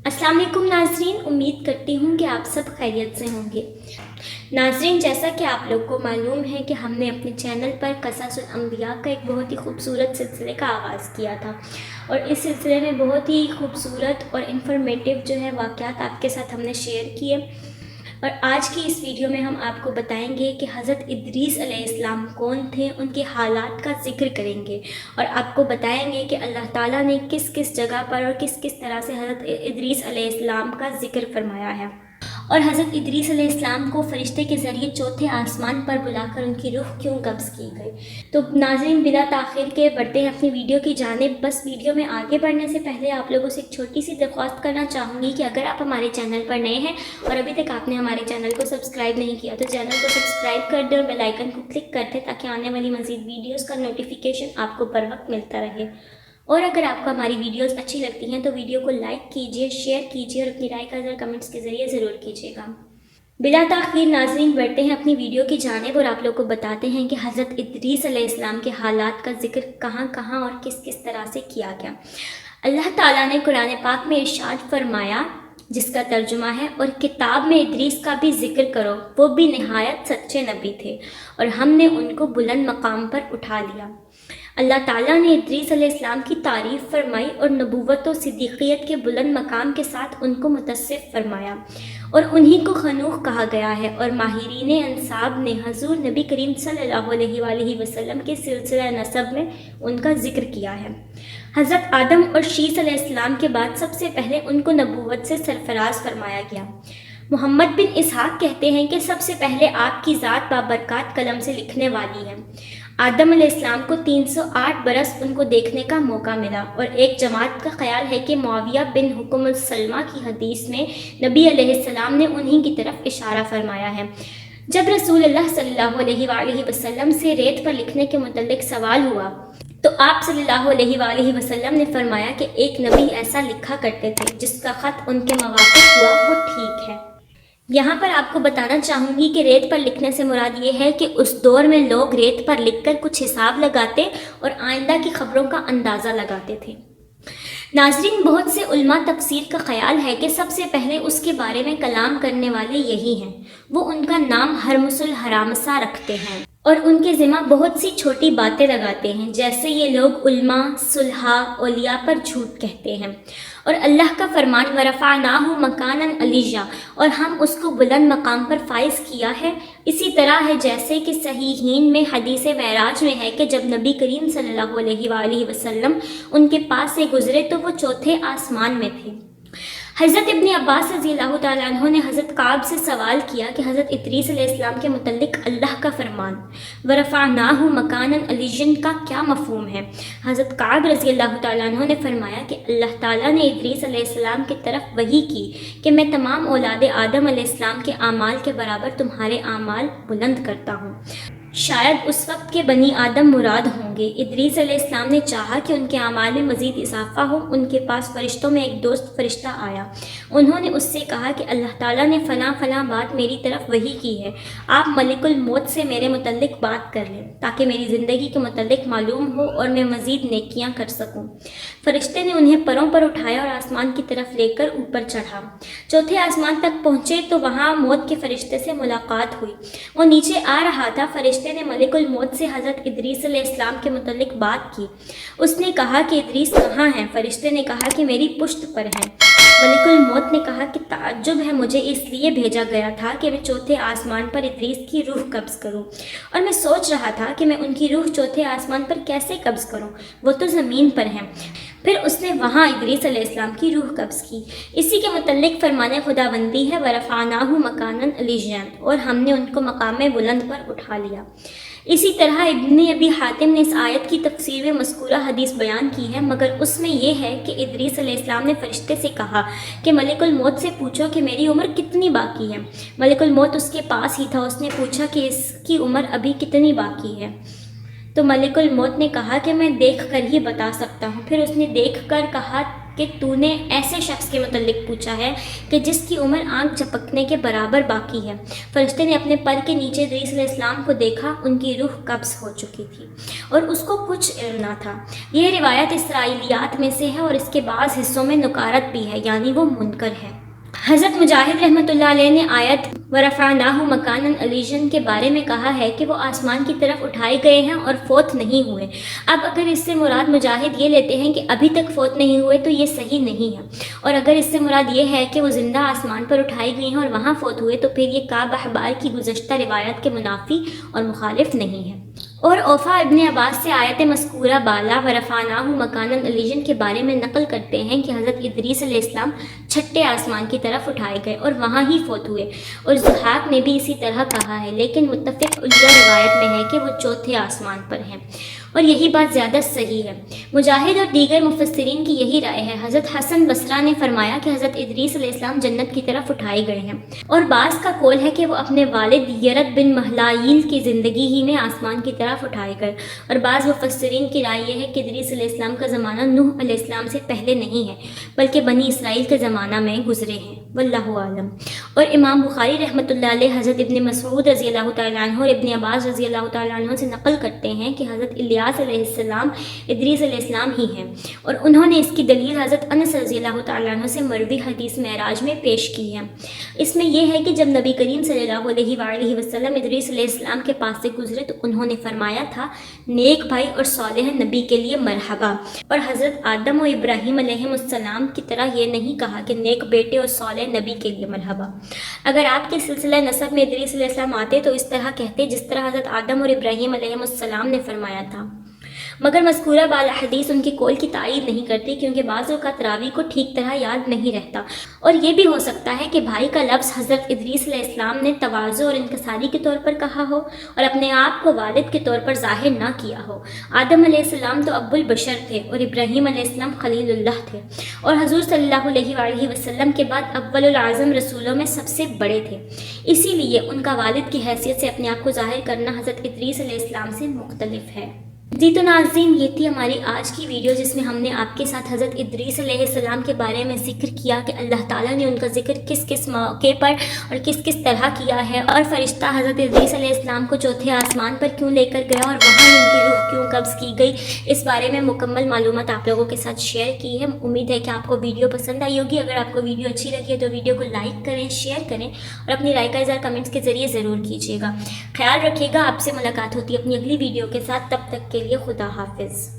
अस्सलाम वालेकुम नाज़रीन, उम्मीद करती हूँ कि आप सब खैरियत से होंगे। नाज़रीन, जैसा कि आप लोग को मालूम है कि हमने अपने चैनल पर क़ससुल अंबिया का एक बहुत ही खूबसूरत सिलसिले का आगाज़ किया था और इस सिलसिले में बहुत ही खूबसूरत और इन्फॉर्मेटिव जो है वाक़यात आपके साथ हमने शेयर किए। और आज की इस वीडियो में हम आपको बताएंगे कि हज़रत इदरीस अलैहिस्सलाम कौन थे, उनके हालात का ज़िक्र करेंगे और आपको बताएंगे कि अल्लाह ताला ने किस किस जगह पर और किस किस तरह से हज़रत इदरीस अलैहिस्सलाम का ज़िक्र फरमाया है और हज़रत इदरीस अलैहिस्सलाम को फ़रिश्ते के ज़रिए चौथे आसमान पर बुलाकर उनकी रूह क्यों कब्ज़ की गई। तो नाज़रीन, बिला ताख़ीर के बढ़ते हैं अपनी वीडियो की जानिब। बस वीडियो में आगे बढ़ने से पहले आप लोगों से एक छोटी सी दरख्वास्त करना चाहूँगी कि अगर आप हमारे चैनल पर नए हैं और अभी तक आपने हमारे चैनल को सब्सक्राइब नहीं किया तो चैनल को सब्सक्राइब कर दें और बेल आइकन को क्लिक कर दें ताकि आने वाली मज़ीद वीडियोज़ का नोटिफिकेशन आपको बर वक्त मिलता रहे। और अगर आपको हमारी वीडियोस अच्छी लगती हैं तो वीडियो को लाइक कीजिए, शेयर कीजिए और अपनी राय का ज़रा कमेंट्स के ज़रिए ज़रूर कीजिएगा। बिला ताख़ीर नाज़रीन, बढ़ते हैं अपनी वीडियो की जानिब और आप लोग को बताते हैं कि हज़रत इदरीस अलैहिस्सलाम के हालात का ज़िक्र कहाँ कहाँ और किस किस तरह से किया गया। अल्लाह ताला ने कुरान पाक में इरशाद फरमाया, जिसका तर्जुमा है, और किताब में इदरीस का भी ज़िक्र करो, वो भी नहायत सच्चे नबी थे और हमने उनको बुलंद मकाम पर उठा लिया। अल्लाह ताला ने इदरीस अलैहिस्सलाम की तारीफ़ फरमाई और नबूवत और सिद्दीक़ियत के बुलंद मकाम के साथ उनको मुतस्सिफ़ फरमाया और उन्हीं को खनूख़ कहा गया है। और माहिरीन अंसाब ने हज़ूर नबी करीम सल्लल्लाहु अलैहि वसल्लम के सिलसिला नसब में उनका ज़िक्र किया है। हज़रत आदम और शीस अलैहिस्सलाम के बाद सबसे पहले उनको नबूवत से सरफराज फरमाया गया। मोहम्मद बिन इसहाक कहते हैं कि सबसे पहले आपकी ज़ात बाबरकत कलम से लिखने वाली है। आदम अलैहिस्सलाम को 308 बरस उनको देखने का मौका मिला और एक जमात का ख्याल है कि मुआविया बिन हुक्म सलमा की हदीस में नबी अलैहिस्सलाम ने उन्हीं की तरफ इशारा फरमाया है। जब रसूलुल्लाह सल्लल्लाहु अलैहि वसल्लम से रेत पर लिखने के मुतल्लिक सवाल हुआ तो आप सल्लल्लाहु अलैहि वसल्लम ने फरमाया कि एक नबी ऐसा लिखा करते थे जिसका ख़त उनके मवाक़िफ़ हुआ वो ठीक है। यहाँ पर आपको बताना चाहूँगी कि रेत पर लिखने से मुराद ये है कि उस दौर में लोग रेत पर लिखकर कुछ हिसाब लगाते और आइंदा की खबरों का अंदाज़ा लगाते थे। नाज़रीन, बहुत से उल्मा तफसीर का ख्याल है कि सबसे पहले उसके बारे में कलाम करने वाले यही हैं। वो उनका नाम हरमुसुल हरामसा रखते हैं और उनके ज़िम्मा बहुत सी छोटी बातें लगाते हैं, जैसे ये लोग उल्मा, सुलहा, औलिया पर झूठ कहते हैं और अल्लाह का फरमान वरफ़अनाहु मकानन अलिय्या, और हम उसको बुलंद मकाम पर फाइज किया है। इसी तरह है जैसे कि सहीहीन में हदीस मेराज में है कि जब नबी करीम सल्लल्लाहु अलैहि वसल्लम उनके पास से गुजरे तो वो चौथे आसमान में थे। हज़रत इब्न अब्बास रज़ियल्लाहु ताला अन्हु ने हज़रत काब से सवाल किया कि हज़रत इदरीस अलैहिस्सलाम के मुतल्लिक अल्लाह का फरमान वरफ़अनाहु मकानन अलिय्यन का क्या मफ़हूम है। हज़रत काब रज़ियल्लाहु ताला अन्हु ने फरमाया कि अल्लाह ताला ने इदरीस अलैहिस्सलाम की तरफ वही की कि मैं तमाम औलाद आदम अलैहिस्सलाम के आमाल के बराबर तुम्हारे आमाल बुलंद करता हूँ। शायद उस वक्त के बनी आदम मुराद होंगे। इदरीस अलैहिस्सलाम ने चाहा कि उनके आमाल में मज़ीद इजाफ़ा हो। उनके पास फ़रिश्तों में एक दोस्त फ़रिश्ता आया। उन्होंने उससे कहा कि अल्लाह ताला ने फ़लाँ फ़लाँ बात मेरी तरफ वही की है, आप मलिकुल मौत से मेरे मुतल्लिक बात कर लें ताकि मेरी ज़िंदगी के मुतल्लिक मालूम हो और मैं मज़ीद नेकियां कर सकूं। फ़रिश्ते ने उन्हें परों पर उठाया और आसमान की तरफ लेकर ऊपर चढ़ा। चौथे आसमान तक पहुँचे तो वहाँ मौत के फ़रिश्ते से मुलाकात हुई। वो नीचे आ रहा था। फ़रिश्ते ने मलिकुल मौत से हज़रत इदरीस अलैहिस्सलाम के मुतल्लिक बात की। उसने कहा कि इदरीस कहाँ हैं? फ़रिश्ते ने कहा कि मेरी पुश्त पर हैं। मलिकुल मौत ने कहा कि ताज्जुब है, मुझे इसलिए भेजा गया था कि मैं चौथे आसमान पर इदरीस की रूह कब्ज़ करूं और मैं सोच रहा था कि मैं उनकी रूह चौथे आसमान पर कैसे कब्ज़ करूं, वो तो ज़मीन पर हैं। फिर उसने वहाँ इदरीस अलैहिस्सलाम की रूह कब्ज़ की। इसी के मुतल्लिक फरमाने खुदाबंदी है वरफ़अनाहु मकानन अलिय्या, और हमने उनको मकाम बुलंद पर उठा लिया। इसी तरह इब्न अबी हातिम ने इस आयत की तफसीर में मज़कूरा हदीस बयान की है, मगर उसमें यह है कि इदरीस अलैहिस्सलाम ने फ़रिश्ते से कहा कि मलिकुल मौत से पूछो कि मेरी उम्र कितनी बाकी है। मलिकुल मौत उसके पास ही था। उसने पूछा कि इसकी उम्र अभी कितनी बाकी है। تو ملک الموت نے کہا کہ میں دیکھ کر ہی بتا سکتا ہوں۔ پھر اس نے دیکھ کر کہا کہ تو نے ایسے شخص کے متعلق پوچھا ہے کہ جس کی عمر آنکھ جھپکنے کے برابر باقی ہے۔ فرشتے نے اپنے پر کے نیچے ادریس علیہ السلام کو دیکھا، ان کی روح قبض ہو چکی تھی اور اس کو کچھ علم نہ تھا۔ یہ روایت اسرائیلیات میں سے ہے اور اس کے بعض حصوں میں نکارت بھی ہے، یعنی وہ منکر ہے۔ حضرت مجاہد رحمۃ اللہ علیہ نے آیت وَرَفَعْنَاهُ مَكَانًا عَلِيًّا کے بارے میں کہا ہے کہ وہ آسمان کی طرف اٹھائے گئے ہیں اور فوت نہیں ہوئے۔ اب اگر اس سے مراد مجاہد یہ لیتے ہیں کہ ابھی تک فوت نہیں ہوئے تو یہ صحیح نہیں ہے، اور اگر اس سے مراد یہ ہے کہ وہ زندہ آسمان پر اٹھائی گئی ہیں اور وہاں فوت ہوئے تو پھر یہ کعب احبار کی گزشتہ روایت کے منافی اور مخالف نہیں ہے۔ اور اوفا ابن عباس سے آیت مذکورہ بالا وَرَفَعْنَاهُ مَكَانًا عَلِيًّا کے بارے میں نقل کرتے ہیں کہ حضرت ادریس علیہ السلام چھٹے آسمان کی طرف اٹھائے گئے اور وہاں ہی فوت ہوئے، اور ضحاک نے بھی اسی طرح کہا ہے، لیکن متفق علیہ روایت میں ہے کہ وہ چوتھے آسمان پر ہیں، اور یہی بات زیادہ صحیح ہے۔ مجاہد اور دیگر مفسرین کی یہی رائے ہے۔ حضرت حسن بصری نے فرمایا کہ حضرت ادریس علیہ السلام جنت کی طرف اٹھائے گئے ہیں، اور بعض کا قول ہے کہ وہ اپنے والد یرد بن مہلائیل کی زندگی ہی میں آسمان کی طرف اٹھائے گئے، اور بعض مفسرین کی رائے یہ ہے کہ ادریس علیہ السلام کا زمانہ نوح علیہ السلام سے پہلے نہیں ہے بلکہ بنی اسرائیل کے زمانہ میں گزرے ہیں، واللہ عالم۔ اور امام بخاری رحمۃ اللہ علیہ حضرت ابن مسعود رضی اللہ تعالیٰ عنہ اور ابن عباس رضی اللہ تعالیٰ عنہ سے نقل کرتے ہیں کہ حضرت الیاس علیہ السلام ادریس علیہ السلام ہی ہیں، اور انہوں نے اس کی دلیل حضرت انس رضی اللہ تعالیٰ عنہ سے مروی حدیث معراج میں پیش کی ہے۔ اس میں یہ ہے کہ جب نبی کریم صلی اللہ علیہ وآلہ وسلم ادریس علیہ السلام کے پاس سے گزرے تو انہوں نے فرمایا تھا، نیک بھائی اور صالح نبی کے لیے مرحبا، اور حضرت آدم و ابراہیم علیہ السلام کی طرح یہ نہیں کہا کہ نیک بیٹے اور صالح نبی کے لیے مرحبا۔ اگر آپ کے سلسلہ نسب میں ادریس علیہ السلام آتے تو اس طرح کہتے جس طرح حضرت آدم اور ابراہیم علیہ السلام نے فرمایا تھا، مگر مذکورہ بالا حدیث ان کی قول کی تائید نہیں کرتی، کیونکہ بعض اوقات راوی کو ٹھیک طرح یاد نہیں رہتا، اور یہ بھی ہو سکتا ہے کہ بھائی کا لفظ حضرت ادریس علیہ السلام نے تواضع اور انکساری کے طور پر کہا ہو اور اپنے آپ کو والد کے طور پر ظاہر نہ کیا ہو۔ آدم علیہ السلام تو ابو البشر تھے اور ابراہیم علیہ السلام خلیل اللہ تھے، اور حضور صلی اللہ علیہ وآلہ وسلم کے بعد اول العظم رسولوں میں سب سے بڑے تھے، اسی لیے ان کا والد کی حیثیت سے اپنے آپ کو ظاہر کرنا حضرت ادریس علیہ السلام سے مختلف ہے۔ جی تو ناظرین، یہ تھی ہماری آج کی ویڈیو جس میں ہم نے آپ کے ساتھ حضرت ادریس علیہ السلام کے بارے میں ذکر کیا کہ اللہ تعالیٰ نے ان کا ذکر کس کس موقع پر اور کس کس طرح کیا ہے، اور فرشتہ حضرت ادریس علیہ السلام کو چوتھے آسمان پر کیوں لے کر گیا اور وہاں ان کی روح کیوں قبض کی گئی، اس بارے میں مکمل معلومات آپ لوگوں کے ساتھ شیئر کی ہے۔ امید ہے کہ آپ کو ویڈیو پسند آئی ہوگی۔ اگر آپ کو ویڈیو اچھی لگی ہے تو ویڈیو کو لائک کریں، شیئر کریں اور اپنی رائے کا اظہار کمنٹس کے ذریعے ضرور کیجیے گا۔ خیال رکھیے گا، آپ سے ملاقات ہوتی ہے اپنی اگلی ویڈیو کے ساتھ، تب تک کے لیے خدا حافظ۔